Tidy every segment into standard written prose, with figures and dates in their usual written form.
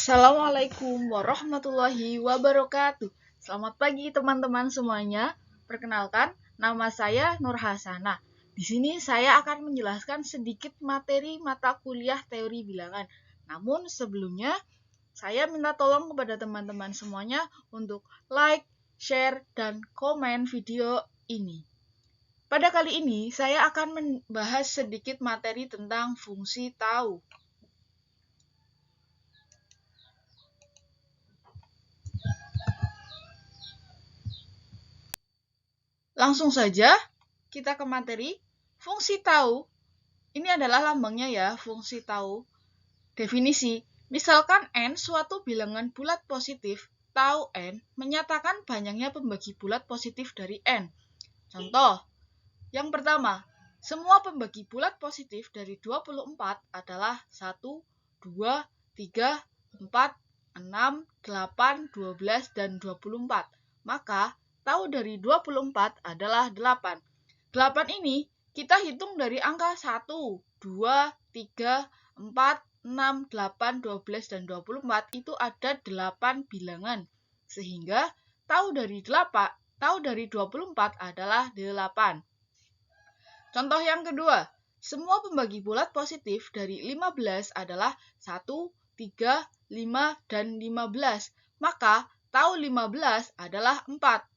Assalamualaikum warahmatullahi wabarakatuh. Selamat pagi teman-teman semuanya. Perkenalkan, nama saya Nur Hasanah. Di sini saya akan menjelaskan sedikit materi mata kuliah teori bilangan. Namun sebelumnya, saya minta tolong kepada teman-teman semuanya untuk like, share, dan komen video ini. Pada kali ini, saya akan membahas sedikit materi tentang fungsi tahu. Langsung saja kita ke materi. Fungsi tahu, ini adalah lambangnya ya, fungsi tahu. Definisi, misalkan N suatu bilangan bulat positif, tahu N menyatakan banyaknya pembagi bulat positif dari N. Contoh, yang pertama, semua pembagi bulat positif dari 24 adalah 1, 2, 3, 4, 6, 8, 12, dan 24. Maka, tahu dari 24 adalah 8. 8 ini kita hitung dari angka 1, 2, 3, 4, 6, 8, 12, dan 24 itu ada 8 bilangan. Sehingga tahu dari 24 adalah 8. Contoh yang kedua, semua pembagi bulat positif dari 15 adalah 1, 3, 5, dan 15. Maka tahu 15 adalah 4.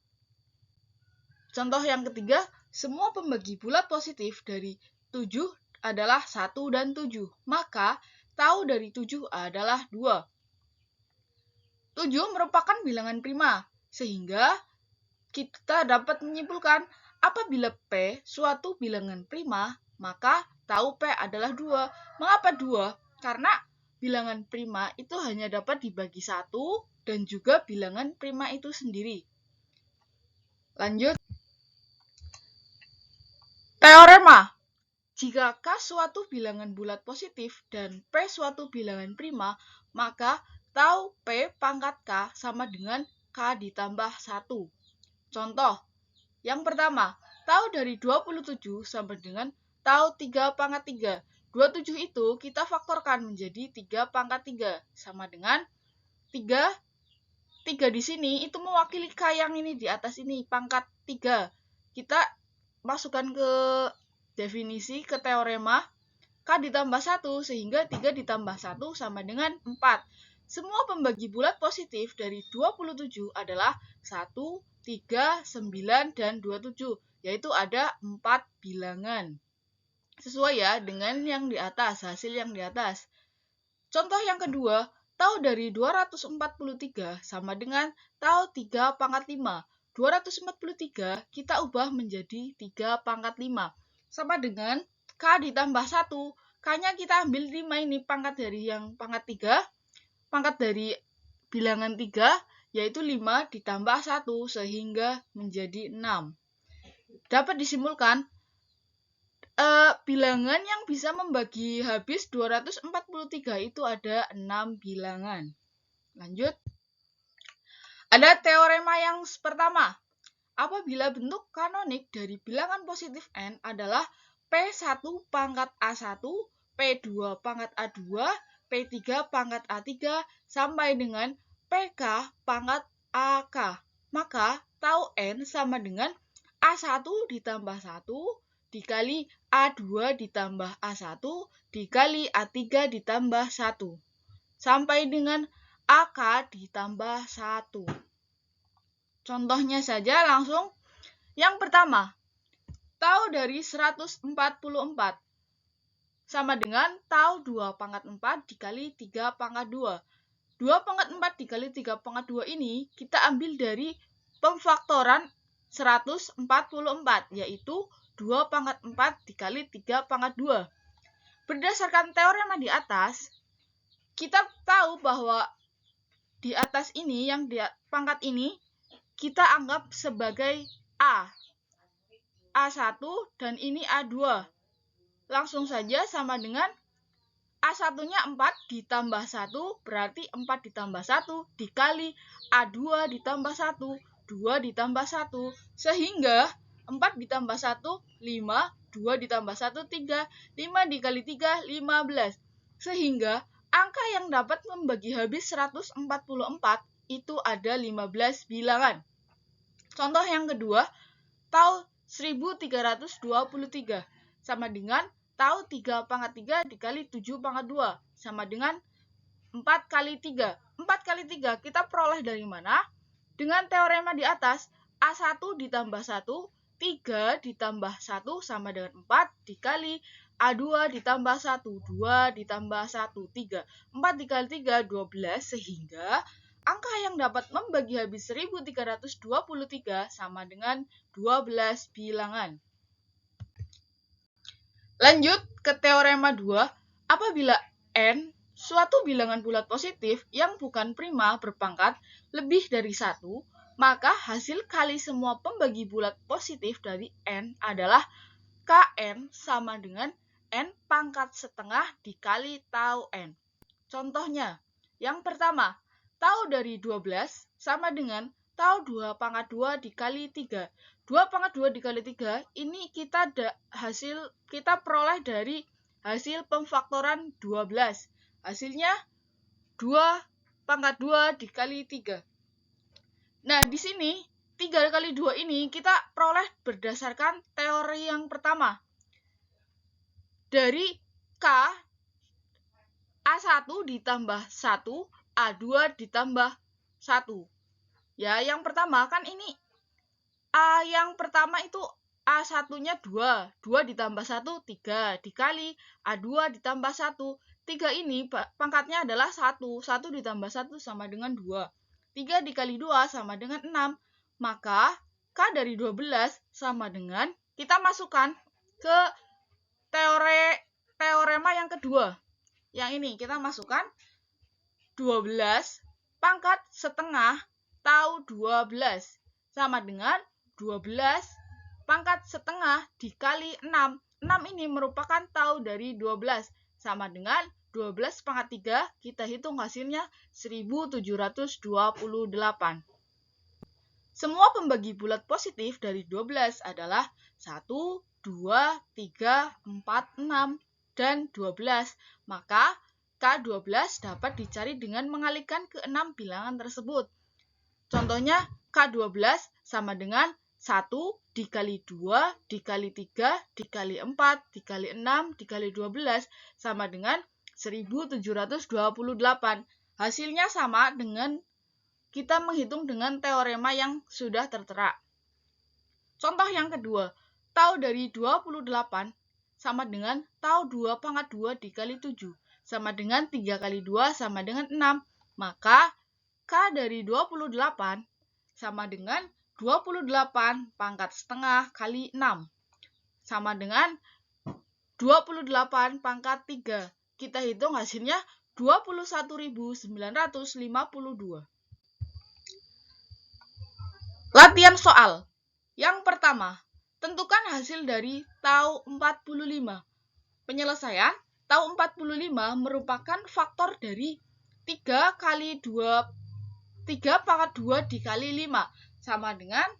Contoh yang ketiga, semua pembagi bulat positif dari 7 adalah 1 dan 7. Maka tahu dari 7 adalah 2. 7 merupakan bilangan prima, sehingga kita dapat menyimpulkan apabila P suatu bilangan prima, maka tahu P adalah 2. Mengapa 2? Karena bilangan prima itu hanya dapat dibagi 1 dan juga bilangan prima itu sendiri. Lanjut. Teorema. Jika K suatu bilangan bulat positif dan P suatu bilangan prima, maka tahu P pangkat K sama dengan K ditambah 1. Contoh, yang pertama, tahu dari 27 sama dengan tahu 3 pangkat 3. 27 itu kita faktorkan menjadi 3 pangkat 3, sama dengan 3. 3 di sini itu mewakili K yang ini di atas ini, pangkat 3. Kita masukkan ke definisi, ke teorema, K ditambah 1, sehingga 3 ditambah 1 sama dengan 4. Semua pembagi bulat positif dari 27 adalah 1, 3, 9, dan 27, yaitu ada 4 bilangan. Sesuai ya dengan yang di atas, hasil yang di atas. Contoh yang kedua, tahu dari 243 sama dengan tahu 3 pangkat 5. 243 kita ubah menjadi 3 pangkat 5. Sama dengan K ditambah 1. K-nya kita ambil 5 ini, pangkat dari yang pangkat 3. Pangkat dari bilangan 3, yaitu 5 ditambah 1, sehingga menjadi 6. Dapat disimpulkan, bilangan yang bisa membagi habis 243 itu ada 6 bilangan. Lanjut. Ada teorema yang pertama. Apabila bentuk kanonik dari bilangan positif N adalah P1 pangkat A1, P2 pangkat A2, P3 pangkat A3, sampai dengan PK pangkat AK, maka tahu N sama dengan A1 ditambah 1 dikali A2 ditambah A1 dikali A3 ditambah 1, sampai dengan AK ditambah 1. Contohnya saja langsung. Yang pertama, tahu dari 144 sama dengan tahu 2 pangkat 4 dikali 3 pangkat 2. 2 pangkat 4 dikali 3 pangkat 2 ini kita ambil dari pemfaktoran 144, yaitu 2 pangkat 4 dikali 3 pangkat 2. Berdasarkan teorema di atas, kita tahu bahwa di atas ini, yang di pangkat ini, kita anggap sebagai A. A1 dan ini A2. Langsung saja sama dengan A1-nya 4 ditambah 1 berarti 4 ditambah 1 dikali A2 ditambah 1, 2 ditambah 1, sehingga 4 ditambah 1, 5, 2 ditambah 1, 3, 5 dikali 3, 15. Sehingga angka yang dapat membagi habis 144 itu ada 15 bilangan. Contoh yang kedua, tau 1323 sama dengan tau 3 pangkat 3 dikali 7 pangkat 2 sama dengan 4 kali 3. 4 kali 3 kita peroleh dari mana? Dengan teorema di atas, A1 ditambah 1, 3 ditambah 1 sama dengan 4 dikali A2 ditambah 1, 2 ditambah 1, 3. 4 dikali 3, 12, sehingga angka yang dapat membagi habis 1323 sama dengan 12 bilangan. Lanjut ke teorema 2, apabila n suatu bilangan bulat positif yang bukan prima berpangkat lebih dari 1, maka hasil kali semua pembagi bulat positif dari n adalah Kn sama dengan n pangkat setengah dikali tau n. Contohnya, yang pertama, tau dari 12 sama dengan tau 2 pangkat 2 dikali 3. 2 pangkat 2 dikali 3, ini kita peroleh dari hasil pemfaktoran 12. Hasilnya 2 pangkat 2 dikali 3. Nah, di sini 3 kali 2 ini kita peroleh berdasarkan teori yang pertama. Dari K, A1 ditambah 1, A2 ditambah 1. Ya, yang pertama kan ini A yang pertama itu A1-nya 2. 2 ditambah 1, 3. Dikali A2 ditambah 1. 3 ini pangkatnya adalah 1. 1 ditambah 1 sama dengan 2. 3 dikali 2 sama dengan 6. Maka K dari 12 sama dengan, kita masukkan ke teorema yang kedua. Yang ini kita masukkan 12 pangkat setengah tau 12 sama dengan 12 pangkat setengah dikali 6. 6 ini merupakan tau dari 12 sama dengan 12 pangkat 3, kita hitung hasilnya 1728. Semua pembagi bulat positif dari 12 adalah 1, 2, 3, 4, 6, dan 12. Maka K12 dapat dicari dengan mengalihkan ke 6 bilangan tersebut. Contohnya K12 sama dengan 1 dikali 2 dikali 3 dikali 4 dikali 6 dikali 12 sama dengan 1728. Hasilnya sama dengan kita menghitung dengan teorema yang sudah tertera. Contoh yang kedua, tau dari 28 sama dengan tau 2 pangkat 2 dikali 7 sama dengan 3 kali 2 sama dengan 6. Maka K dari 28 sama dengan 28 pangkat setengah kali 6 sama dengan 28 pangkat 3. Kita hitung hasilnya 21.952. Latihan soal. Yang pertama, tentukan hasil dari tau 45. Penyelesaian, tau 45 merupakan faktor dari 3 kali 2, 3 pangkat 2 dikali 5 sama dengan,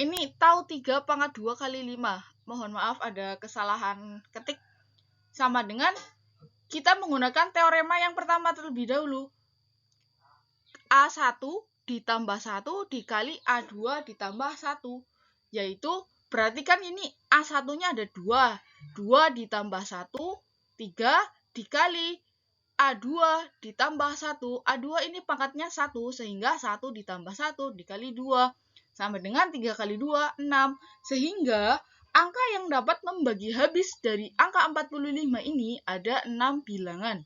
ini tau 3 pangkat 2 kali 5. Mohon maaf ada kesalahan ketik. Sama dengan, kita menggunakan teorema yang pertama terlebih dahulu. A1 ditambah 1 dikali A2 ditambah 1. Yaitu, berarti kan ini A1-nya ada 2. 2 ditambah 1, 3 dikali A2 ditambah 1. A2 ini pangkatnya 1, sehingga 1 ditambah 1 dikali 2. Sama dengan 3 kali 2, 6. Sehingga angka yang dapat membagi habis dari angka 45 ini ada 6 bilangan.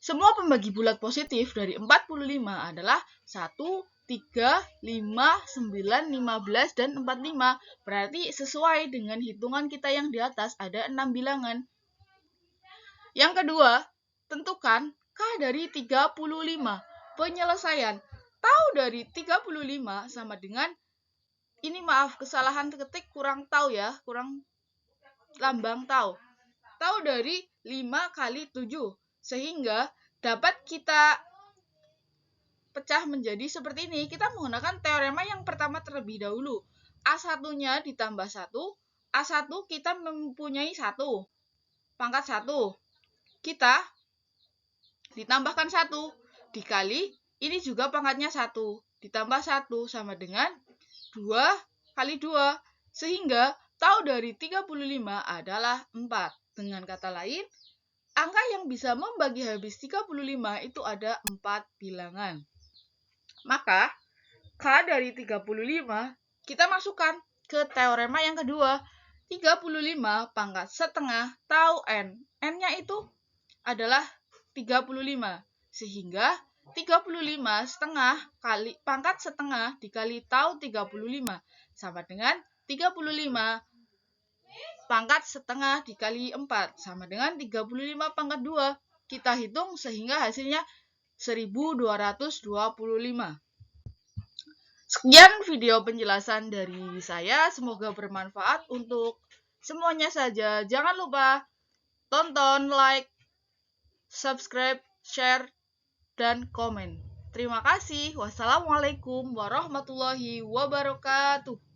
Semua pembagi bulat positif dari 45 adalah 1, 3, 5, 9, 15, dan 45. Berarti sesuai dengan hitungan kita yang di atas ada 6 bilangan. Yang kedua, tentukan K dari 35. Penyelesaian. Tau dari 35 sama dengan, ini maaf kesalahan ketik, kurang lambang tau. Tau dari 5 kali 7. Sehingga dapat kita pecah menjadi seperti ini. Kita menggunakan teorema yang pertama terlebih dahulu. A1-nya ditambah 1. A1 kita mempunyai 1. Pangkat 1. kita ditambahkan 1 dikali, ini juga pangkatnya 1, ditambah 1 sama dengan 2 kali 2, sehingga tau dari 35 adalah 4. Dengan kata lain, angka yang bisa membagi habis 35 itu ada 4 bilangan. Maka, K dari 35 kita masukkan ke teorema yang kedua. 35 pangkat setengah tau N. N-nya itu adalah 35. Sehingga 35 setengah kali pangkat setengah dikali tau 35 sama dengan 35 pangkat setengah dikali 4 sama dengan 35 pangkat 2. Kita hitung sehingga hasilnya 1225. Sekian video penjelasan dari saya, semoga bermanfaat untuk semuanya saja. Jangan lupa tonton, like, subscribe, share, dan komen. Terima kasih. Wassalamualaikum warahmatullahi wabarakatuh.